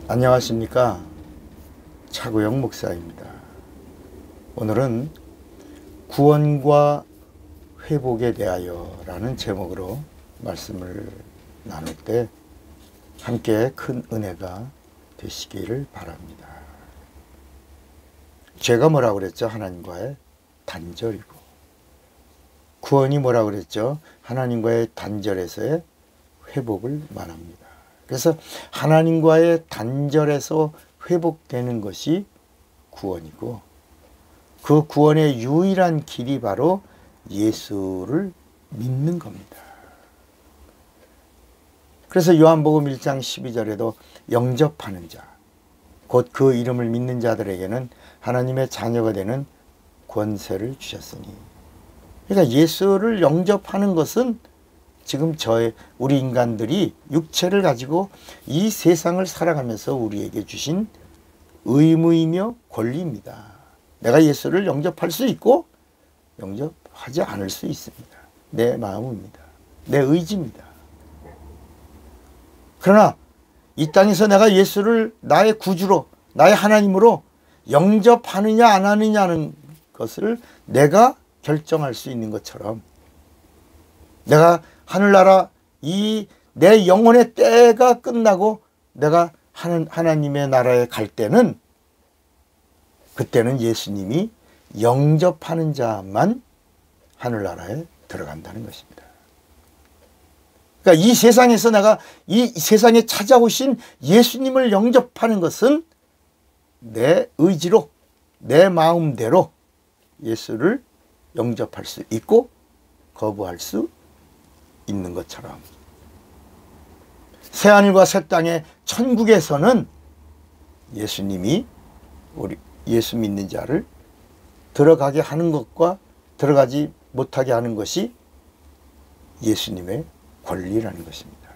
안녕하십니까, 차구영 목사입니다. 오늘은 구원과 회복에 대하여 라는 제목으로 말씀을 나눌 때 함께 큰 은혜가 되시기를 바랍니다. 죄가 뭐라고 그랬죠? 하나님과의 단절이고, 구원이 뭐라고 그랬죠? 하나님과의 단절에서의 회복을 말합니다. 그래서 하나님과의 단절에서 회복되는 것이 구원이고, 그 구원의 유일한 길이 바로 예수를 믿는 겁니다. 그래서 요한복음 1장 12절에도 영접하는 자, 곧 그 이름을 믿는 자들에게는 하나님의 자녀가 되는 권세를 주셨으니, 그러니까 예수를 영접하는 것은 지금 우리 인간들이 육체를 가지고 이 세상을 살아가면서 우리에게 주신 의무이며 권리입니다. 내가 예수를 영접할 수 있고 영접하지 않을 수 있습니다. 내 마음입니다. 내 의지입니다. 그러나 이 땅에서 내가 예수를 나의 구주로, 나의 하나님으로 영접하느냐 안 하느냐는 것을 내가 결정할 수 있는 것처럼, 내가 하늘나라 내 영혼의 때가 끝나고 내가 하나님의 나라에 갈 때는, 그때는 예수님이 영접하는 자만 하늘나라에 들어간다는 것입니다. 그러니까 이 세상에서 내가 이 세상에 찾아오신 예수님을 영접하는 것은 내 의지로, 내 마음대로 예수를 영접할 수 있고 거부할 수 있는 것처럼, 새하늘과 새 땅의 천국에서는 예수님이 우리 예수 믿는 자를 들어가게 하는 것과 들어가지 못하게 하는 것이 예수님의 권리라는 것입니다.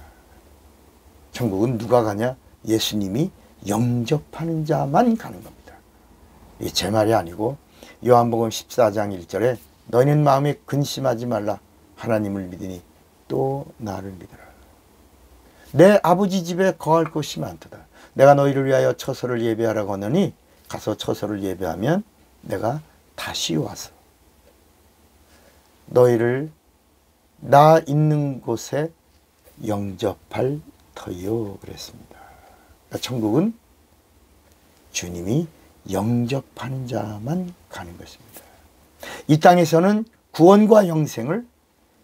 천국은 누가 가냐? 예수님이 영접하는 자만 가는 겁니다. 이게 제 말이 아니고 요한복음 14장 1절에 너희는 마음에 근심하지 말라, 하나님을 믿으니 또 나를 믿으라. 내 아버지 집에 거할 곳이 많도다. 내가 너희를 위하여 처소를 예배하라고 하느니 가서 처소를 예배하면 내가 다시 와서 너희를 나 있는 곳에 영접할 터요 그랬습니다. 그러니까 천국은 주님이 영접하는 자만 가는 것입니다. 이 땅에서는 구원과 영생을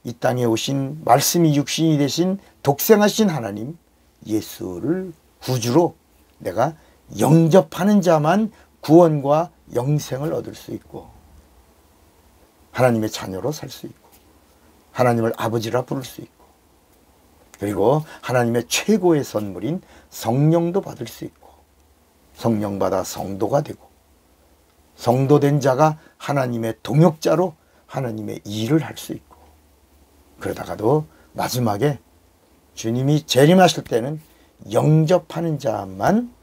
이 땅에 오신 말씀이 육신이 되신 독생하신 하나님 예수를 구주로 내가 영접하는 자만 구원과 영생을 얻을 수 있고, 하나님의 자녀로 살 수 있고, 하나님을 아버지라 부를 수 있고, 그리고 하나님의 최고의 선물인 성령도 받을 수 있고, 성령 받아 성도가 되고, 성도된 자가 하나님의 동역자로 하나님의 일을 할 수 있고, 그러다가도 마지막에 주님이 재림하실 때는 영접하는 자만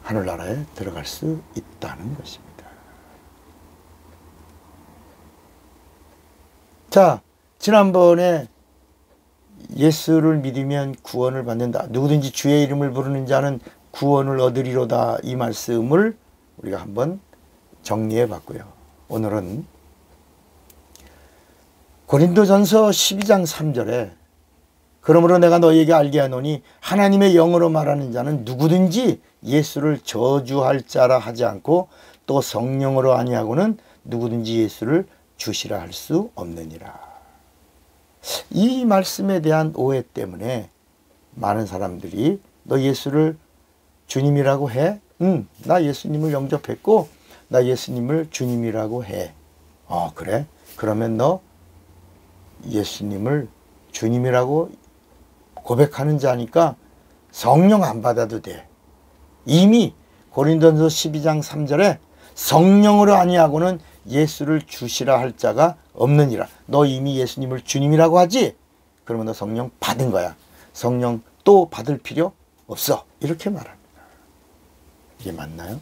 하늘나라에 들어갈 수 있다는 것입니다. 자, 지난번에 예수를 믿으면 구원을 받는다, 누구든지 주의 이름을 부르는 자는 구원을 얻으리로다, 이 말씀을 우리가 한번 정리해 봤고요. 오늘은 고린도전서 12장 3절에 그러므로 내가 너희에게 알게 하노니 하나님의 영으로 말하는 자는 누구든지 예수를 저주할 자라 하지 않고 또 성령으로 아니하고는 누구든지 예수를 주시라 할 수 없느니라. 이 말씀에 대한 오해 때문에 많은 사람들이 너 예수를 주님이라고 해? 응, 나 예수님을 영접했고 나 예수님을 주님이라고 해. 그래? 그러면 너 예수님을 주님이라고 고백하는 자니까 성령 안 받아도 돼. 이미 고린도전서 12장 3절에 성령으로 아니하고는 예수를 주시라 할 자가 없느니라. 너 이미 예수님을 주님이라고 하지? 그러면 너 성령 받은 거야. 성령 또 받을 필요 없어. 이렇게 말합니다. 이게 맞나요?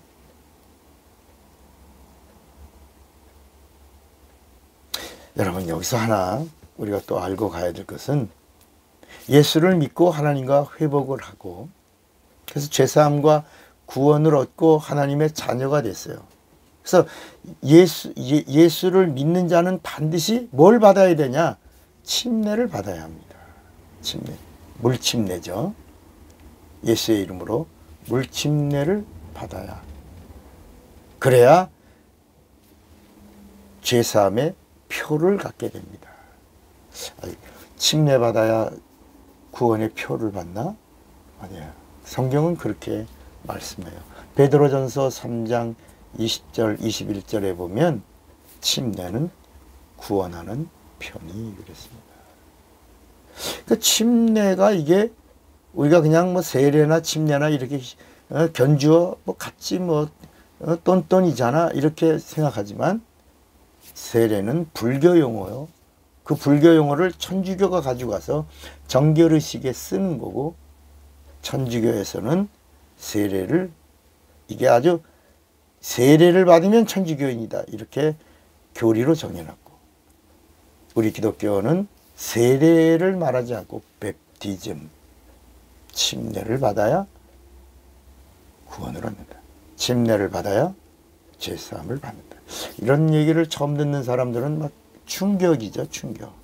여러분, 여기서 하나 우리가 또 알고 가야 될 것은 예수를 믿고 하나님과 회복을 하고 그래서 죄사함과 구원을 얻고 하나님의 자녀가 됐어요. 그래서 예수를 믿는 자는 반드시 뭘 받아야 되냐? 침례를 받아야 합니다. 침례. 물침례죠. 예수의 이름으로 물침례를 받아야. 그래야 죄사함의 표를 갖게 됩니다. 침례 받아야 구원의 표를 받나? 아니에요. 성경은 그렇게 말씀해요. 베드로전서 3장 20절 21절에 보면 침례는 구원하는 편이 그랬습니다. 그 침례가 이게 우리가 그냥 뭐 세례나 침례나 이렇게 견주어 뭐 같이 뭐 똔똔이잖아 이렇게 생각하지만 세례는 불교 용어요. 그 불교 용어를 천주교가 가지고 가서 정결의식에 쓰는 거고 천주교에서는 세례를 이게 아주 세례를 받으면 천주교인이다 이렇게 교리로 정해놨고 우리 기독교는 세례를 말하지 않고 베프티즘 침례를 받아야 구원을 얻는다. 침례를 받아야 죄사함을 받는다. 이런 얘기를 처음 듣는 사람들은 막 충격이죠. 충격.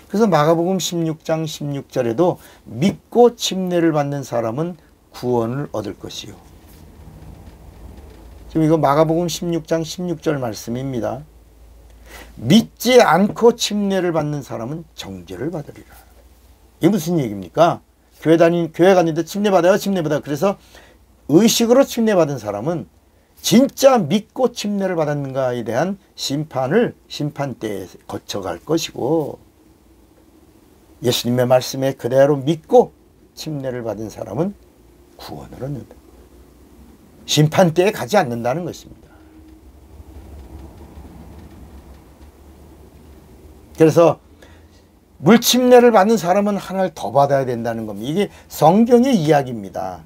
그래서 마가복음 16장 16절에도 믿고 침례를 받는 사람은 구원을 얻을 것이요. 지금 이거 마가복음 16장 16절 말씀입니다. 믿지 않고 침례를 받는 사람은 정죄를 받으리라. 이게 무슨 얘기입니까? 교회 갔는데 침례 받아요. 침례 받아요. 그래서 의식으로 침례 받은 사람은 진짜 믿고 침례를 받았는가에 대한 심판대에 거쳐갈 것이고 예수님의 말씀에 그대로 믿고 침례를 받은 사람은 구원을 얻는다. 심판대에 가지 않는다는 것입니다. 그래서 물침례를 받는 사람은 하나를 더 받아야 된다는 겁니다. 이게 성경의 이야기입니다.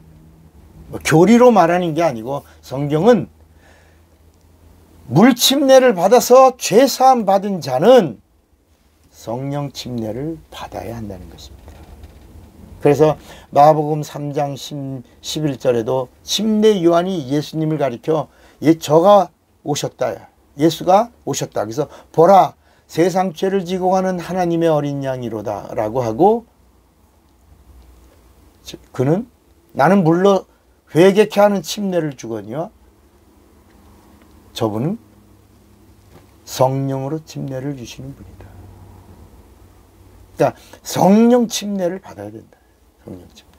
뭐 교리로 말하는 게 아니고 성경은 물침례를 받아서 죄사함 받은 자는 성령 침례를 받아야 한다는 것입니다. 그래서 마가복음 3장 11절에도 침례 요한이 예수님을 가리켜 저가 오셨다. 예수가 오셨다. 그래서 보라 세상 죄를 지고 가는 하나님의 어린 양이로다 라고 하고 그는 나는 물론 회개케 하는 침례를 주거니와 저분은 성령으로 침례를 주시는 분이다. 그러니까 성령 침례를 받아야 된다. 성령 침례.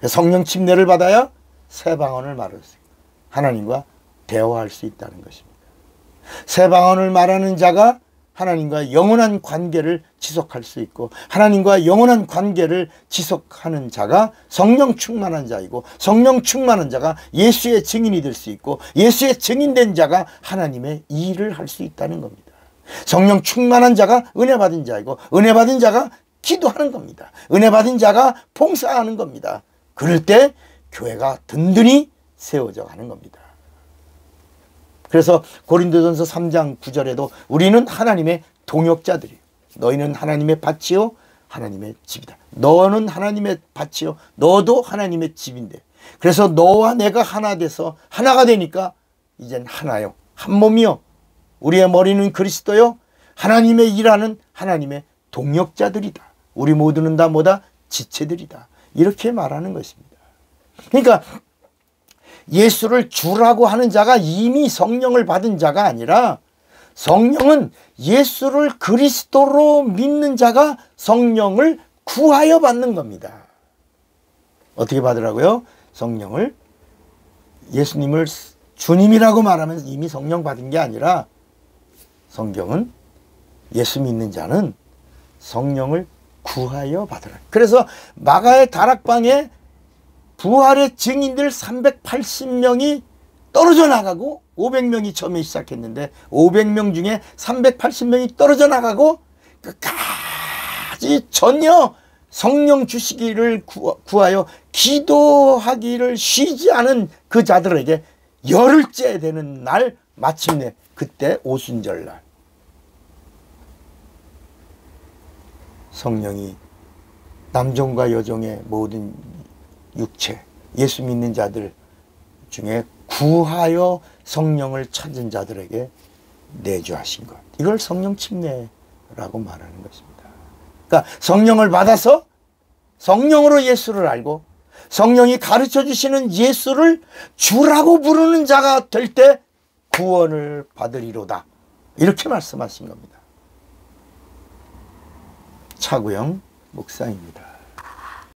성령 침례를 받아야 새 방언을 말할 수 있고 하나님과 대화할 수 있다는 것입니다. 새 방언을 말하는 자가 하나님과 영원한 관계를 지속할 수 있고 하나님과 영원한 관계를 지속하는 자가 성령 충만한 자이고 성령 충만한 자가 예수의 증인이 될 수 있고 예수의 증인된 자가 하나님의 일을 할 수 있다는 겁니다. 성령 충만한 자가 은혜 받은 자이고 은혜 받은 자가 기도하는 겁니다. 은혜 받은 자가 봉사하는 겁니다. 그럴 때 교회가 든든히 세워져 가는 겁니다. 그래서 고린도전서 3장 9절에도 우리는 하나님의 동역자들이요. 너희는 하나님의 밭이요 하나님의 집이다. 너는 하나님의 밭이요 너도 하나님의 집인데 그래서 너와 내가 하나 돼서 하나가 되니까 이젠 하나요. 한 몸이요. 우리의 머리는 그리스도요. 하나님의 일하는 하나님의 동역자들이다. 우리 모두는 다 뭐다? 지체들이다. 이렇게 말하는 것입니다. 그러니까 예수를 주라고 하는 자가 이미 성령을 받은 자가 아니라 성령은 예수를 그리스도로 믿는 자가 성령을 구하여 받는 겁니다. 어떻게 받으라고요? 성령을 예수님을 주님이라고 말하면서 이미 성령 받은 게 아니라 성경은 예수 믿는 자는 성령을 구하여 받으라. 그래서 마가의 다락방에 부활의 증인들 380명이 떨어져 나가고 500명이 처음에 시작했는데 500명 중에 380명이 떨어져 나가고 끝까지 전혀 성령 주시기를 구하여 기도하기를 쉬지 않은 그 자들에게 열흘째 되는 날 마침내 그때 오순절날 성령이 남종과 여종의 모든 육체, 예수 믿는 자들 중에 구하여 성령을 찾은 자들에게 내주하신 것. 이걸 성령 침례라고 말하는 것입니다. 그러니까 성령을 받아서 성령으로 예수를 알고 성령이 가르쳐 주시는 예수를 주라고 부르는 자가 될 때 구원을 받으리로다. 이렇게 말씀하신 겁니다. 차구영 목사입니다.